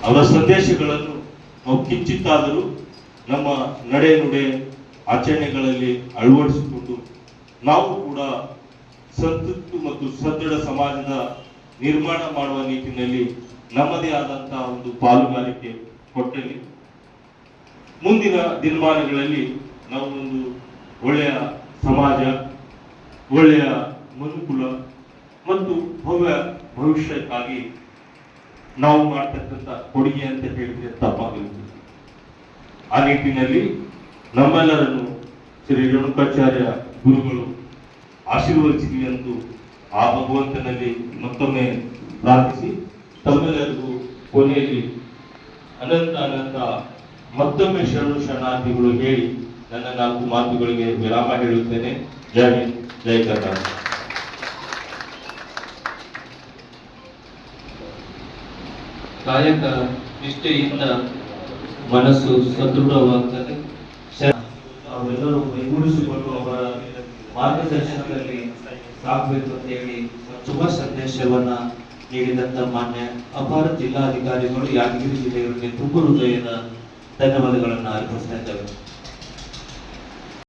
ಅವರ ಸಂದೇಶಗಳನ್ನು ನಾವು ಕಿಂಚಿತ್ತಾದರೂ ನಮ್ಮ ನಡೆ ನುಡೆ ಆಚರಣೆಗಳಲ್ಲಿ ಅಳವಡಿಸಿಕೊಂಡು ನಾವು ಕೂಡ ಸಂತೃಪ್ತ ಮತ್ತು ಸದೃಢ ಸಮಾಜದ ನಿರ್ಮಾಣ ಮಾಡುವ ನಿಟ್ಟಿನಲ್ಲಿ ನಮ್ಮದೇ ಆದಂತಹ ಒಂದು ಪಾಲುಗಾರಿಕೆ ಕೊಟ್ಟಲ್ಲಿ ಮುಂದಿನ ದಿನಮಾನಗಳಲ್ಲಿ ನಾವು ಒಂದು ಒಳ್ಳೆಯ ಸಮಾಜ, ಒಳ್ಳೆಯ ಮನುಕುಲ ಮತ್ತು ಭವ್ಯ ಭವಿಷ್ಯಕ್ಕಾಗಿ ನಾವು ಮಾಡ್ತಕ್ಕಂಥ ಕೊಡುಗೆ ಅಂತ ಹೇಳಿದ್ರೆ ತಪ್ಪಾಗಲಿದೆ. ಆ ನಿಟ್ಟಿನಲ್ಲಿ ನಮ್ಮೆಲ್ಲರನ್ನು ಶ್ರೀ ರೇಣುಕಾಚಾರ್ಯ ಗುರುಗಳು ಆಶೀರ್ವದಿಸಲಿ ಎಂದು ಆ ಭಗವಂತನಲ್ಲಿ ಮತ್ತೊಮ್ಮೆ ಪ್ರಾರ್ಥಿಸಿ ತಮ್ಮೆಲ್ಲರಿಗೂ ಕೊನೆಯಲ್ಲಿ ಅನಂತ ಮತ್ತೊಮ್ಮೆ ಶರಣಾರ್ಥಿಗಳು ಹೇಳಿ ನನ್ನ 4 ಮಾತುಗಳಿಗೆ ವಿರಾಮ ಹೇಳುತ್ತೇನೆ. ಜೈ ಹಿಂದ್, ಜೈ ಕರ್ನಾಟಕ. ಕಾಯಕ ನಿಷ್ಠೆಯಿಂದ ಮನಸ್ಸು ಸದೃಢವಾಗ್ತದೆ. ಅವೆಲ್ಲರೂ ಮೈಗೂಡಿಸಿಕೊಂಡು ಅವರ ಮಾರ್ಗದರ್ಶನದಲ್ಲಿ ಸಾಗಬೇಕು ಅಂತ ಹೇಳಿ ಶುಭ ಸಂದೇಶವನ್ನ ನೀಡಿದಂತ ಮಾನ್ಯ ಅಪಾರ ಜಿಲ್ಲಾಧಿಕಾರಿಗಳು ಯಾದಗಿರಿ ಜಿಲ್ಲೆಯವರಿಗೆ ತುಂಬ ಹೃದಯದ ಧನ್ಯವಾದಗಳನ್ನು ಅರ್ಪಿಸ್ತಾ ಇದ್ದೇವೆ.